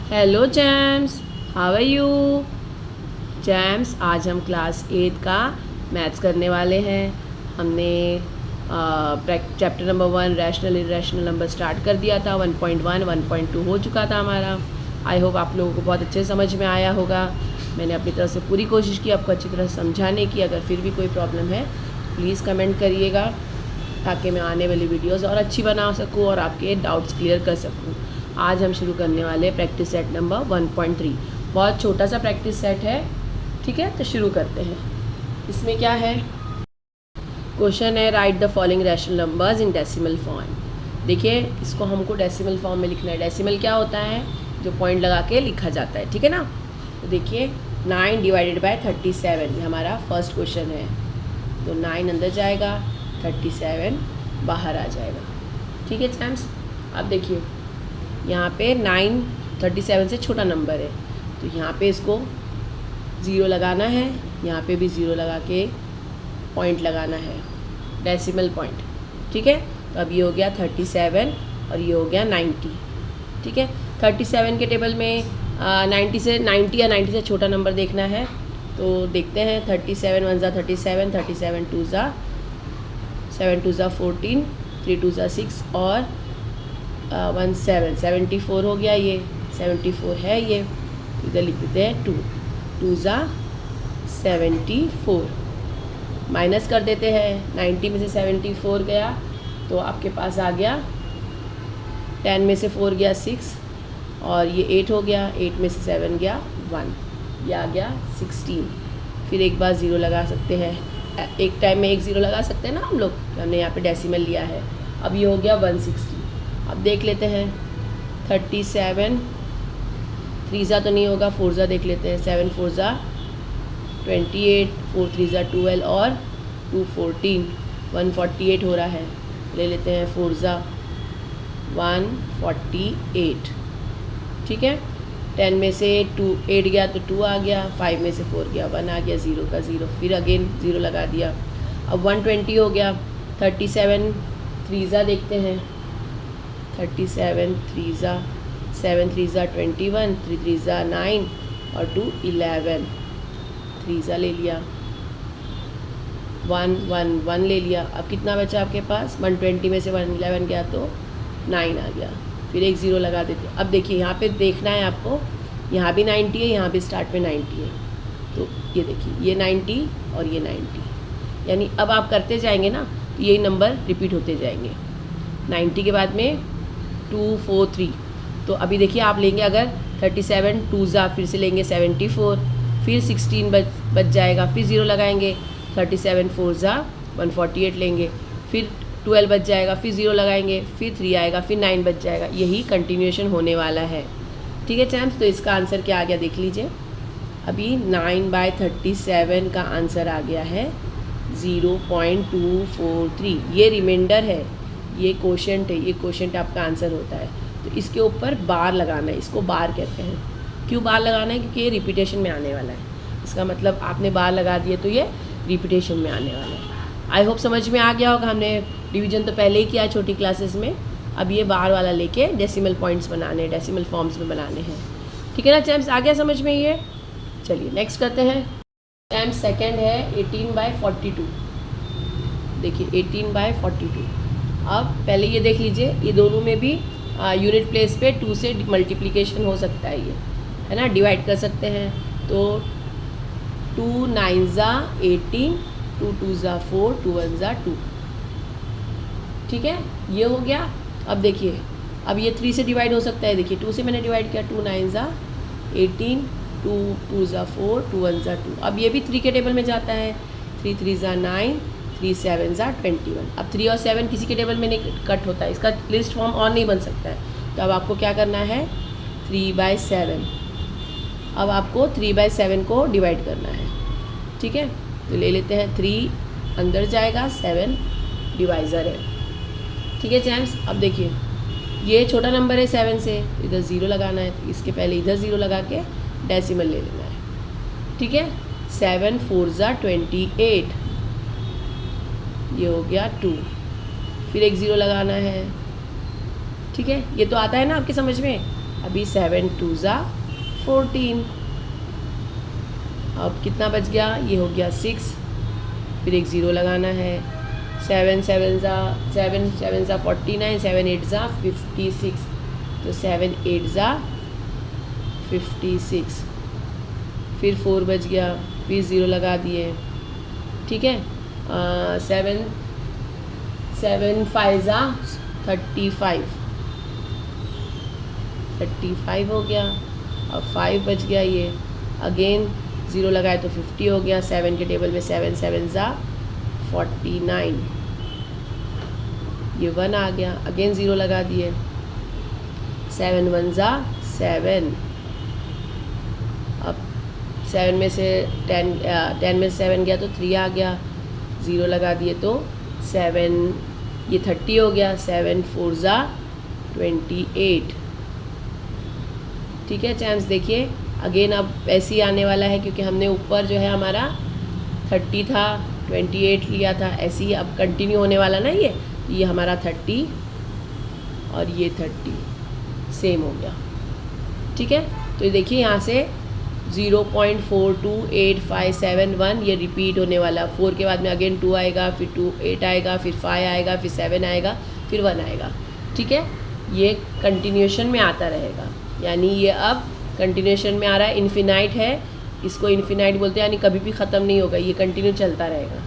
Hello James, how are you? James, आज हम class 8 का मैथ्स करने वाले हैं। हमने chapter number 1 rational irrational number start कर दिया था। 1.1 1.2 हो चुका था हमारा। आई होप आप लोगों को बहुत अच्छे समझ में आया होगा। मैंने अपनी तरफ से पूरी कोशिश की आपको अच्छी तरह समझाने की। अगर फिर भी कोई प्रॉब्लम है प्लीज़ कमेंट करिएगा, ताकि मैं आने वाली वीडियोस और अच्छी बना सकूं और आपके डाउट्स क्लियर कर सकूं। आज हम शुरू करने वाले हैं प्रैक्टिस सेट नंबर 1.3। बहुत छोटा सा प्रैक्टिस सेट है, ठीक है? तो शुरू करते हैं। इसमें क्या है? क्वेश्चन है right the following rational numbers in decimal form. देखिए, इसको हमको डेसिमल फॉर्म में लिखना है। डेसिमल क्या होता है? जो पॉइंट लगा के लिखा जाता है, ठीक है ना? तो देखिए 9 डिवाइडेड बाय 37 ये हमारा फर्स्ट क्वेश्चन है। तो 9 अंदर जाएगा, 37 बाहर आ जाएगा, ठीक है जैम्स? अब देखिए यहाँ पे 9 37 से छोटा नंबर है, तो यहाँ पे इसको ज़ीरो लगाना है, यहाँ पे भी ज़ीरो लगा के पॉइंट लगाना है, डेसिमल पॉइंट, ठीक है? तो अब ये हो गया 37 और ये हो गया 90, ठीक है? 37 के टेबल में 90 या 90 से छोटा नंबर देखना है। तो देखते हैं 37 1 ज़ा 37, 37 2 ज़ा 7 2 ज़ा 14, 3 2 ज़ा 6 और 1 7 74 हो गया। ये 74 है, ये इधर लिख देते हैं 2 2 ज़ा 74। माइनस कर देते हैं, 90 में से 74 गया तो आपके पास आ गया 10 में से 4 गया 6 और ये 8 हो गया, 8 में से 7 गया 1, ये आ गया 16। फिर एक बार ज़ीरो लगा सकते हैं, एक टाइम में एक ज़ीरो लगा सकते हैं ना हम लोग, हमने यहाँ पे डेसिमल लिया है। अब ये हो गया 160। अब देख लेते हैं 37 3 ज़ा तो नहीं होगा, 4 ज़ा देख लेते हैं। 7 4 ज़ा 28, 4 3 ज़ा 12 और 2 14, 148 हो रहा है। ले लेते हैं 4 ज़ा 148, ठीक है? 10 में से 8 गया तो 2 आ गया, 5 में से 4 गया 1 आ गया, 0 का 0, फिर अगेन 0 लगा दिया। अब 120 हो गया। 37 3 ज़ा देखते हैं, 37 3 ज़ा 7 3 ज़ा 21, 3 3 ज़ा 9 और 2 11, 3 ज़ा ले लिया, 1 1 1 ले लिया। अब कितना बचा आपके पास? 120 में से 111 गया तो 9 आ गया, फिर एक ज़ीरो लगा देते। अब देखिए यहाँ पे देखना है आपको, यहाँ भी 90 है, यहाँ भी स्टार्ट में 90 है, तो ये देखिए ये 90 और ये 90, यानी अब आप करते जाएंगे ना तो यही नंबर रिपीट होते जाएंगे। 90 के बाद में 2 4 3, तो अभी देखिए आप लेंगे अगर 37 2 ज़ा फिर से लेंगे 74, फिर 16 बच जाएगा, फिर ज़ीरो लगाएंगे। 37 4 ज़ा 148 लेंगे, फिर 12 बच जाएगा, फिर ज़ीरो लगाएंगे, फिर 3 आएगा, फिर 9 बच जाएगा। यही कंटिन्यूएशन होने वाला है, ठीक है चैम्प्स? तो इसका आंसर क्या आ गया देख लीजिए। अभी 9/37 का आंसर आ गया है 0.243। ये रिमाइंडर है, ये क्वोशंट है, ये क्वोशंट आपका आंसर होता है। तो इसके ऊपर बार लगाना है, इसको बार कहते हैं। क्यों बार लगाना है? क्योंकि ये रिपीटेशन में आने वाला है। इसका मतलब आपने बार लगा दिए तो ये रिपीटेशन में आने वाला है। आई होप समझ में आ गया होगा। हमने डिवीजन तो पहले ही किया छोटी क्लासेस में, अब ये बार वाला लेके डेसिमल पॉइंट्स बनाने, डेसिमल फॉर्म्स में बनाने हैं, ठीक है ना चैम्प्स? आ गया समझ में ये? चलिए नेक्स्ट करते हैं। चैम्प्स सेकंड है 18/42। देखिए 18/42। अब पहले ये देख लीजिए, ये दोनों में भी यूनिट प्लेस पे 2 से मल्टीप्लिकेशन हो सकता है, ये है ना, डिवाइड कर सकते हैं। तो 2 9 ज़ा 18, 2 2 ज़ा 4, 2 1 ज़ा 2, ठीक है? ये हो गया। अब देखिए अब ये 3 से डिवाइड हो सकता है। देखिए 2 से मैंने डिवाइड किया, 2 9 ज़ा 18, 2 2 ज़ा 4, 2 1 ज़ा 2। अब ये भी 3 के टेबल में जाता है, 3 3 ज़ा 9, 3 7 ज़ा 21। अब 3 और 7 किसी के टेबल में नहीं कट होता है, इसका लिस्ट फॉर्म और नहीं बन सकता है। तो अब आपको क्या करना है? 3/7। अब आपको 3/7 को डिवाइड करना है, ठीक है? तो ले लेते हैं 3 अंदर जाएगा, 7 डिवाइज़र है, ठीक है जैम्स? अब देखिए ये छोटा नंबर है 7 से, इधर ज़ीरो लगाना है, तो इसके पहले इधर ज़ीरो लगा के डेसिमल ले लेना है, ठीक है? 7 4 ज़ा 28, ये हो गया 2, फिर एक ज़ीरो लगाना है, ठीक है? ये तो आता है ना आपके समझ में? अभी 7 2 ज़ा 14। अब कितना बच गया, ये हो गया 6, फिर एक ज़ीरो लगाना है। 7 7 ज़ा 49, 7 8 ज़ा 56, तो 7 8 ज़ा 56, फिर 4 बच गया, फिर ज़ीरो लगा दिए, ठीक है। 7 5 ज़ा 35 हो गया। अब 5 बच गया, ये अगेन ज़ीरो लगाए तो 50 हो गया। 7 के टेबल में 7 7 ज़ा 49, ये 1 आ गया, अगेन ज़ीरो लगा दिए। 7 1 ज़ा 7, अब 7 में से 10 में से 7 गया तो 3 आ गया, ज़ीरो लगा दिए तो 7, ये 30 हो गया। 7 4 ज़ा 28, ठीक है चैम्स। देखिए अगेन अब ऐसे ही आने वाला है, क्योंकि हमने ऊपर जो है हमारा 30 था, 28 लिया था, ऐसे ही अब कंटिन्यू होने वाला ना ये हमारा 30 और ये 30 सेम हो गया, ठीक है। तो ये देखिए यहाँ से 0.428571 ये रिपीट होने वाला। 4 के बाद में अगेन 2 आएगा, फिर 2 8 आएगा, फिर 5 आएगा, फिर 7 आएगा, फिर 1 आएगा, ठीक है। ये कंटिन्यूशन में आता रहेगा, यानी ये अब कंटिन्यूशन में आ रहा है, इन्फिनाइट है, इसको इन्फिनाइट बोलते हैं, यानी कभी भी ख़त्म नहीं होगा, ये कंटिन्यू चलता रहेगा,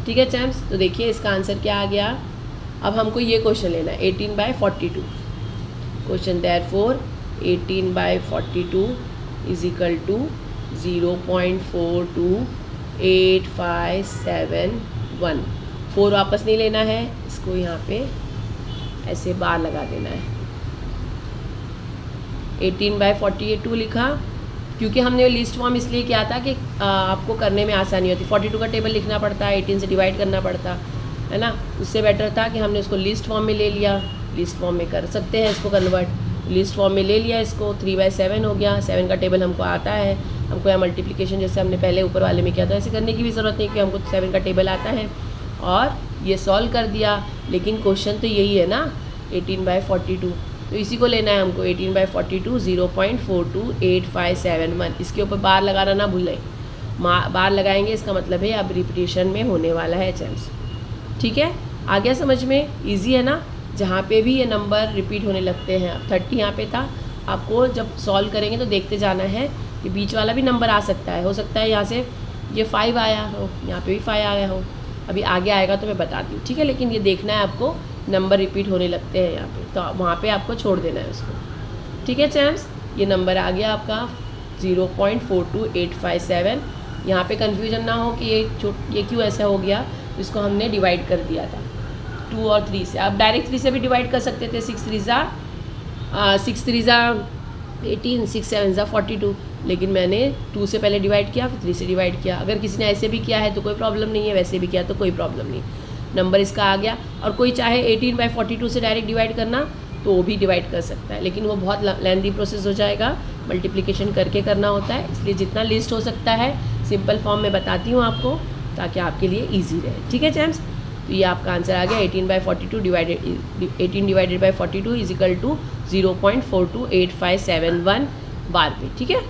ठीक है चैम्प्स। तो देखिए इसका आंसर क्या आ गया। अब हमको ये क्वेश्चन लेना है 18/42 question, therefore 18/42 is equal to 0.428571। 4 वापस नहीं लेना है, इसको यहाँ पे ऐसे बार लगा देना है। 18/42 लिखा, क्योंकि हमने लिस्ट फॉर्म इसलिए किया था कि आपको करने में आसानी होती। 42 का टेबल लिखना पड़ता है, 18 से डिवाइड करना पड़ता है ना, उससे बेटर था कि हमने उसको लिस्ट फॉर्म में ले लिया। लिस्ट फॉर्म में कर सकते हैं इसको कन्वर्ट, लिस्ट फॉर्म में ले लिया इसको। 3/7 हो गया, 7 का टेबल हमको आता है, हमको यहाँ मल्टीप्लिकेशन जैसे हमने पहले ऊपर वाले में किया था ऐसे करने की भी ज़रूरत नहीं, कि हमको 7 का टेबल आता है और ये सॉल्व कर दिया। लेकिन क्वेश्चन तो यही है ना 18/42, तो इसी को लेना है हमको। 18/42 0.428571, इसके ऊपर बार लगाना ना भूलें, बार लगाएंगे, इसका मतलब है अब रिपीटेशन में होने वाला है चैम्प्स, ठीक है। आ गया समझ में, इजी है ना। जहाँ पे भी ये नंबर रिपीट होने लगते हैं, अब 30 यहाँ पे था, आपको जब सॉल्व करेंगे तो देखते जाना है कि बीच वाला भी नंबर आ सकता है, हो सकता है यहाँ से ये 5 आया हो, यहाँ पे भी 5 आ गया हो, अभी आगे आएगा तो मैं बताती हूँ, ठीक है। लेकिन ये देखना है आपको, नंबर रिपीट होने लगते हैं यहाँ पे, तो वहाँ पे आपको छोड़ देना है उसको, ठीक है चैम्प्स। ये नंबर आ गया आपका 0.42857। यहाँ पे कन्फ्यूजन ना हो कि ये क्यों ऐसा हो गया, इसको हमने डिवाइड कर दिया था 2 और 3 से। आप डायरेक्ट 3 से भी डिवाइड कर सकते थे, 6 3 ज़ा 18, 6 7 ज़ा 42, लेकिन मैंने 2 से पहले डिवाइड किया, फिर 3 से डिवाइड किया। अगर किसी ने ऐसे भी किया है तो कोई प्रॉब्लम नहीं है, वैसे भी किया तो कोई प्रॉब्लम नहीं, नंबर इसका आ गया। और कोई चाहे 18/42 से डायरेक्ट डिवाइड करना तो वो भी डिवाइड कर सकता है, लेकिन वो बहुत लेंथी प्रोसेस हो जाएगा, मल्टीप्लिकेशन करके करना होता है, इसलिए जितना लिस्ट हो सकता है सिंपल फॉर्म में बताती हूँ आपको, ताकि आपके लिए ईजी रहे, ठीक है चैम्प्स। तो ये आपका आंसर आ गया 18 divided by 42 is equal to 0.428571 बार पे, ठीक है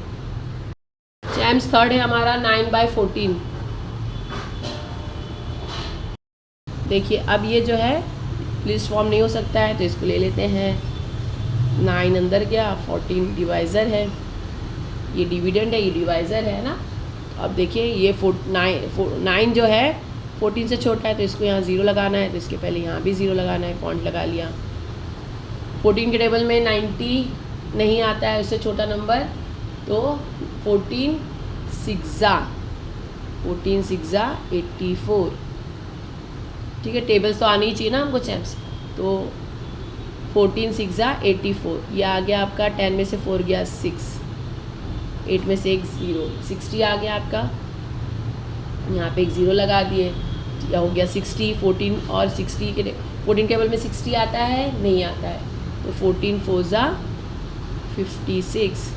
चैम्प्स। थर्ड है हमारा 9/14। देखिए अब ये जो है लिस्ट फॉर्म नहीं हो सकता है, तो इसको ले लेते हैं। 9 अंदर गया, 14 डिवाइज़र है, ये डिविडेंड है, ये डिवाइज़र है ना। अब देखिए ये 9 जो है 14 से छोटा है, तो इसको यहाँ 0 लगाना है, तो इसके पहले यहाँ भी 0 लगाना है, पॉइंट लगा लिया। 14 के टेबल में 90 नहीं आता है, उससे छोटा नंबर, तो 14 6 ज़ा 84, ठीक है। टेबल्स तो आनी ही चाहिए ना हमको चैम्प्स, तो 14 6 ज़ा 84, ये आ गया आपका। 10 में से 4 गया 6, 8 में से एक 0, 60 आ गया आपका। यहाँ पे एक 0 लगा दिए, या हो गया 60। 14 और 60 के 14 टेबल में 60 आता है, नहीं आता है, तो 14 4 ज़ा 56,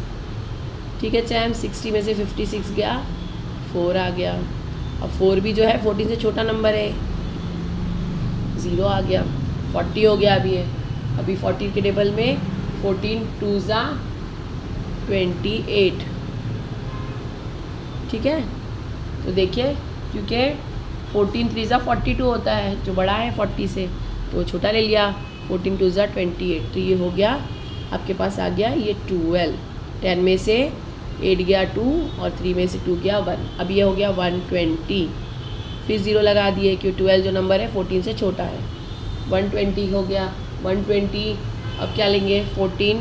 ठीक है चैम्प। 60 में से 56 गया, 4 आ गया। अब 4 भी जो है 14 से छोटा नंबर है, 0 आ गया। 40 हो गया अभी है, अभी 40 के टेबल में 14 2 ज़ा 28, ठीक है। तो देखिए क्योंकि 14 3 ज़ा 42 होता है, जो बड़ा है 40 से, तो छोटा ले लिया। 14 2 ज़ा 28, तो ये हो गया आपके पास आ गया ये 12। 10 में से 8 गया 2 और 3 में से 2 गया 1। अब ये हो गया 120, फिर 0 लगा दिए क्योंकि 12 जो नंबर है 14 से छोटा है। 120 हो गया। 120 अब क्या लेंगे, 14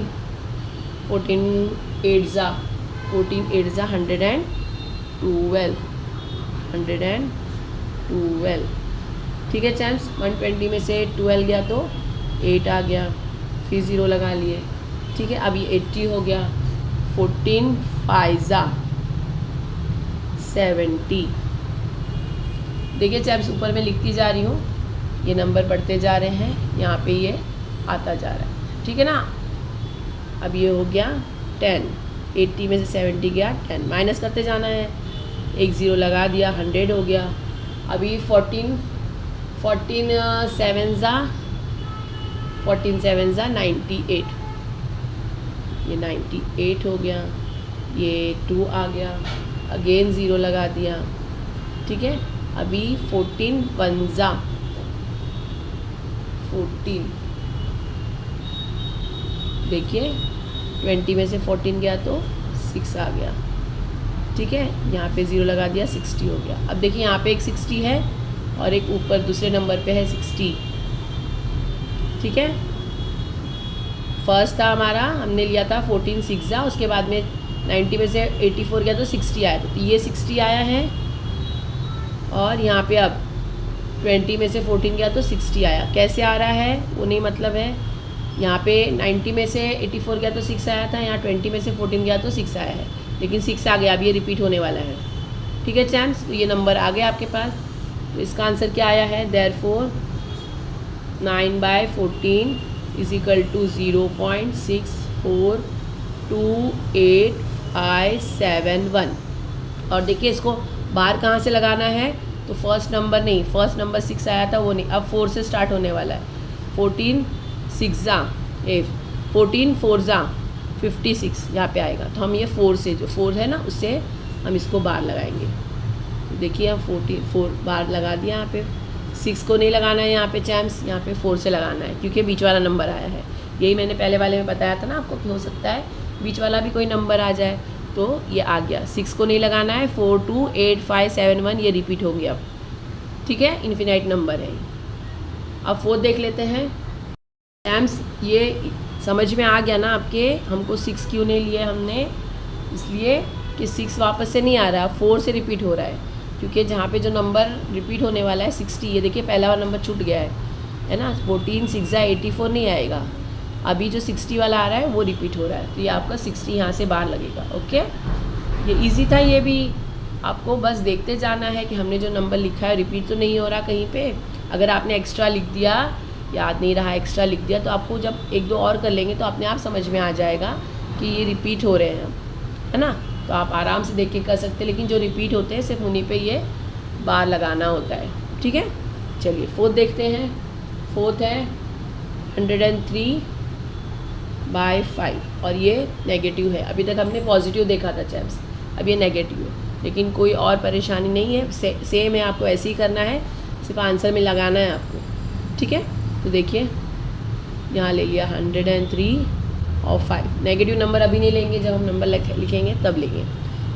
8 ज़ा 112, 112, ठीक है चैम्प्स। 120 में से 12 गया तो 8 आ गया, फिर 0 लगा लिए, ठीक है। अब ये 80 हो गया। 14 5 ज़ा 70। देखिए चैम्प्स ऊपर में लिखती जा रही हूँ, ये नंबर बढ़ते जा रहे हैं, यहाँ पे ये आता जा रहा है, ठीक है ना। अब ये हो गया 10, 80 में से 70 गया 10, माइनस करते जाना है, एक 0 लगा दिया, 100 हो गया। अभी 14 7 ज़ा 98, ये 98 हो गया। ये 2 आ गया, अगेन 0 लगा दिया, ठीक है। अभी 14 1 ज़ा 14, देखिए 20 में से 14 गया तो 6 आ गया, ठीक है। यहाँ पे 0 लगा दिया, 60 हो गया। अब देखिए यहाँ पे एक 60 है और एक ऊपर दूसरे नंबर पे है 60, ठीक है। फर्स्ट था हमारा, हमने लिया था 14 6 ज़ा, उसके बाद में 90 में से 84 गया तो 60 आया, तो ये 60 आया है। और यहाँ पे अब 20 में से 14 गया तो 60 आया। कैसे आ रहा है वो नहीं मतलब है, यहाँ पे 90 में से 84 गया तो 6 आया था, यहाँ 20 में से 14 गया तो 6 आया है, लेकिन 6 आ गया, अब ये रिपीट होने वाला है, ठीक है चैम्प्स। तो ये नंबर आ गया आपके पास। तो इसका आंसर क्या आया है, देयरफॉर 9/14 = 0.642871। और देखिए इसको बाहर कहाँ से लगाना है, तो फर्स्ट नंबर नहीं, फर्स्ट नंबर 6 आया था वो नहीं, अब 4 से स्टार्ट होने वाला है। 14 6 ज़ा 14 4 ज़ा 56 यहाँ पे आएगा, तो हम ये 4 से, जो 4 है ना उससे हम इसको बाहर लगाएंगे। तो देखिए हम 4 बार लगा दिया, यहाँ पे 6 को नहीं लगाना है यहाँ पे चैम्प्स, यहाँ पे 4 से लगाना है क्योंकि बीच वाला नंबर आया है। यही मैंने पहले वाले में बताया था ना आपको कि हो सकता है बीच वाला भी कोई नंबर आ जाए, तो ये आ गया। 6 को नहीं लगाना है, 4 2 8 5 7 1 ये रिपीट होंगे अब, ठीक है, इन्फिनाइट नंबर है। अब 4 देख लेते हैं चैम्प्स। ये समझ में आ गया ना आपके, हमको 6 क्यों नहीं लिए हमने, इसलिए कि 6 वापस से नहीं आ रहा, 4 से रिपीट हो रहा है, क्योंकि जहाँ पे जो नंबर रिपीट होने वाला है 60, ये देखिए पहला वाला नंबर छूट गया है ना। 14 6 ज़ा 84 नहीं आएगा, अभी जो 60 वाला आ रहा है वो रिपीट हो रहा है, तो ये आपका 60 यहाँ से बाहर लगेगा, ओके। ये इजी था, ये भी आपको बस देखते जाना है कि हमने जो नंबर लिखा है रिपीट तो नहीं हो रहा कहीं पे। अगर आपने एक्स्ट्रा लिख दिया, याद नहीं रहा, एक्स्ट्रा लिख दिया, तो आपको जब 1 2 और कर लेंगे तो अपने आप समझ में आ जाएगा कि ये रिपीट हो रहे हैं, है ना। तो आप आराम से देख के कर सकते हैं, लेकिन जो रिपीट होते हैं सिर्फ उन्हीं पे ये बार लगाना होता है, ठीक है। चलिए 4th देखते हैं। 4th है 103/5 और ये नेगेटिव है। अभी तक हमने पॉजिटिव देखा था चैम्प्स, अब ये नेगेटिव है, लेकिन कोई और परेशानी नहीं है, सेम है, आपको ऐसे ही करना है, सिर्फ आंसर में लगाना है आपको, ठीक है। तो देखिए यहाँ ले लिया 103 और 5, नेगेटिव नंबर अभी नहीं लेंगे, जब हम नंबर लिखेंगे तब लेंगे।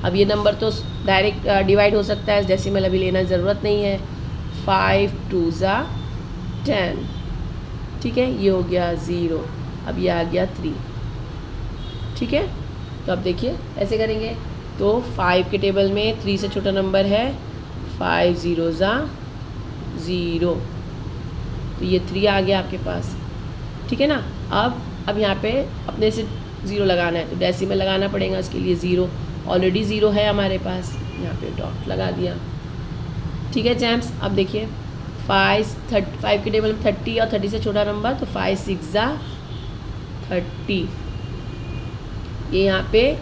अब ये नंबर तो डायरेक्ट डिवाइड हो सकता है, डेसिमल अभी लेना ज़रूरत नहीं है। 5 2 ज़ा 10, ठीक है, ये हो गया 0, अब ये आ गया 3, ठीक है। तो अब देखिए ऐसे करेंगे, तो 5 के टेबल में 3 से छोटा नंबर है, 5 0 ज़ा 0, तो ये 3 आ गया आपके पास, ठीक है ना। अब यहाँ पे अपने से 0 लगाना है, तो डेसिमल लगाना पड़ेगा, इसके लिए 0, ऑलरेडी 0 है हमारे पास, यहाँ पे डॉट लगा दिया, ठीक है चैम्प्स। अब देखिए 5 के टेबल में 30 और 30 से छोटा नंबर, तो 5 6 ज़ा 30, ये यहाँ पे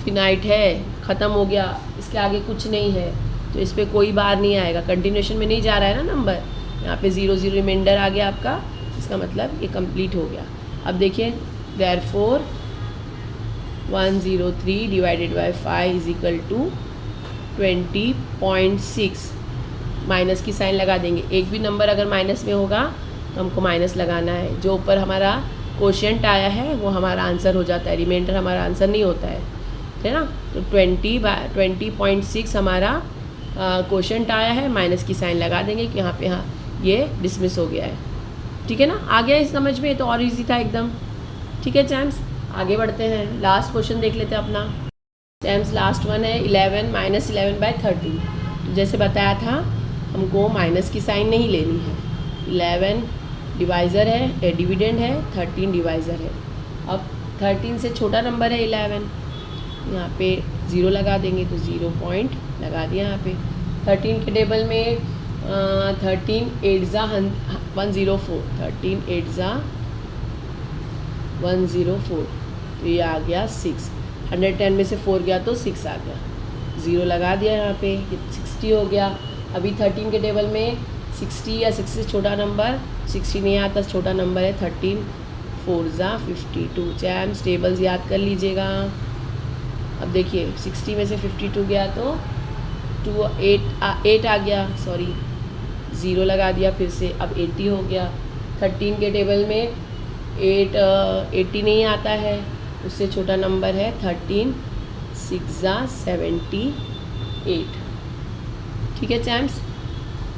फिनाइट है, ख़त्म हो गया, इसके आगे कुछ नहीं है, तो इस पर कोई बार नहीं आएगा, कंटिन्यूशन में नहीं जा रहा है ना नंबर, यहाँ पे 0 0 रिमाइंडर आ गया आपका, इसका मतलब ये कंप्लीट हो गया। अब देखिए therefore 103 divided by 5 is equal to 20.6। Minus की साइन लगा देंगे। एक भी नंबर अगर माइनस में होगा तो हमको माइनस लगाना है। जो ऊपर हमारा कोशेंट आया है वो हमारा आंसर हो जाता है, रिमाइंडर हमारा आंसर नहीं होता है ना। तो 20.6 हमारा कोशेंट आया है, माइनस की साइन लगा देंगे कि यहाँ पे हाँ ये डिसमिस हो गया है। ठीक है ना, आ गया इस समझ में? तो और इजी था एकदम। ठीक है चैम्स, आगे बढ़ते हैं। लास्ट क्वेश्चन देख लेते हैं अपना। चैम्स लास्ट वन है 11 माइनस 11 बाय 13। तो जैसे बताया था हमको माइनस की साइन नहीं लेनी है। 11 डिवाइज़र है, डिविडेंड है, 13 डिवाइज़र है। अब 13 से छोटा नंबर है 11, यहाँ पे 0 लगा देंगे तो 0 पॉइंट लगा दिया यहाँ पे। 13 के टेबल में 13 8 ज़ा 104, 13 8 ज़ा 104, तो ये आ गया 6। 110 में से 4 गया तो 6 आ गया, 0 लगा दिया यहाँ पे, ये 60 हो गया। अभी 13 के टेबल में 60 या 60 से छोटा नंबर 60 नहीं आता, छोटा नंबर है 13 4 ज़ा 52। चैम्स टेबल्स याद कर लीजिएगा। अब देखिए 60 में से 52 गया तो 8 आ गया, सॉरी 0 लगा दिया फिर से, अब 80 हो गया। 13 के टेबल में 80 नहीं आता है, उससे छोटा नंबर है 13 6 ज़ा 78। ठीक है चैम्स,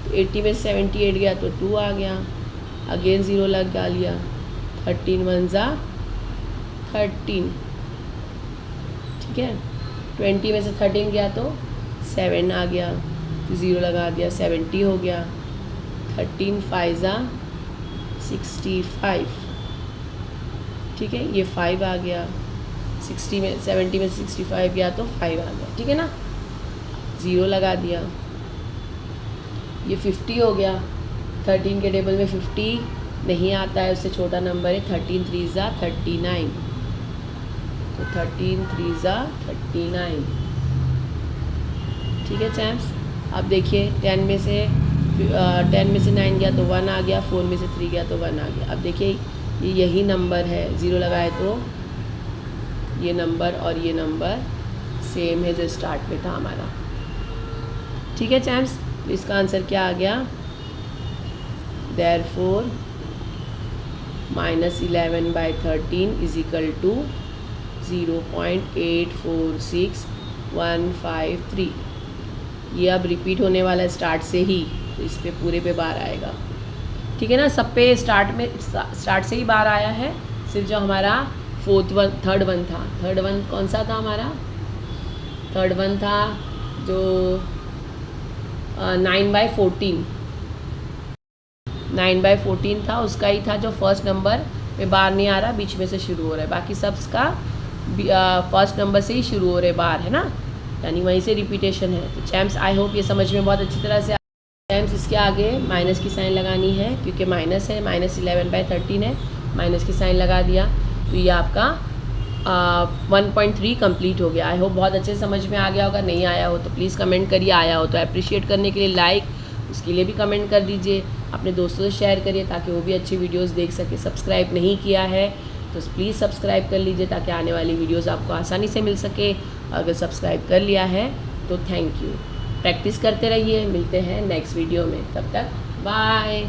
तो 80 में 78 गया तो 2 आ गया, अगेन 0 लगा लिया, 13 1 ज़ा 13। ठीक है, 20 में से 13 गया तो 7 आ गया, 0 लगा दिया, 70 हो गया। 13 5 ज़ा 65। ठीक है, ये 5 आ गया। 70 में 65 गया तो 5 आ गया। ठीक है ना, 0 लगा दिया, ये 50 हो गया। 13 के टेबल में 50 नहीं आता है, उससे छोटा नंबर है 13 3 ज़ा 39, तो 13 3 ज़ा 39। ठीक है चैम्प्स, अब देखिए 10 में से 9 गया तो 1 आ गया, 4 में से 3 गया तो 1 आ गया। अब देखिए ये यही नंबर है, 0 लगाए तो ये नंबर और ये नंबर सेम है जो स्टार्ट में था हमारा। ठीक है चैम्प्स, तो इसका आंसर क्या आ गया? Therefore -11 by 13 is equal to 0.846153। ये अब रिपीट होने वाला है स्टार्ट से ही, तो इस पे पूरे पे बार आएगा। ठीक है ना, सब पे स्टार्ट से ही बार आया है, सिर्फ जो हमारा थर्ड वन था। थर्ड वन कौन सा था हमारा? थर्ड वन था जो 9/14 था, उसका ही था जो फर्स्ट नंबर पे बार नहीं आ रहा, बीच में से शुरू हो रहा है। बाकी सबका फर्स्ट नंबर से ही शुरू हो रहे बार, है ना, यानी वहीं से रिपीटेशन है। तो चैम्प्स आई होप ये समझ में बहुत अच्छी तरह से। चैम्प्स इसके आगे माइनस की साइन लगानी है, क्योंकि माइनस है, -11/13 है, माइनस की साइन लगा दिया तो ये आपका 1.3 कंप्लीट हो गया। आई होप बहुत अच्छे से समझ में आ गया होगा। नहीं आया हो तो प्लीज़ कमेंट करिए, आया हो तो अप्रिशिएट करने के लिए लाइक, उसके लिए भी कमेंट कर दीजिए, अपने दोस्तों से शेयर करिए ताकि वो भी अच्छी वीडियोस देख सके। सब्सक्राइब नहीं किया है तो प्लीज़ सब्सक्राइब कर लीजिए ताकि आने वाली वीडियोस आपको आसानी से मिल सके। अगर सब्सक्राइब कर लिया है तो थैंक यू। प्रैक्टिस करते रहिए, मिलते हैं नेक्स्ट वीडियो में, तब तक बाय।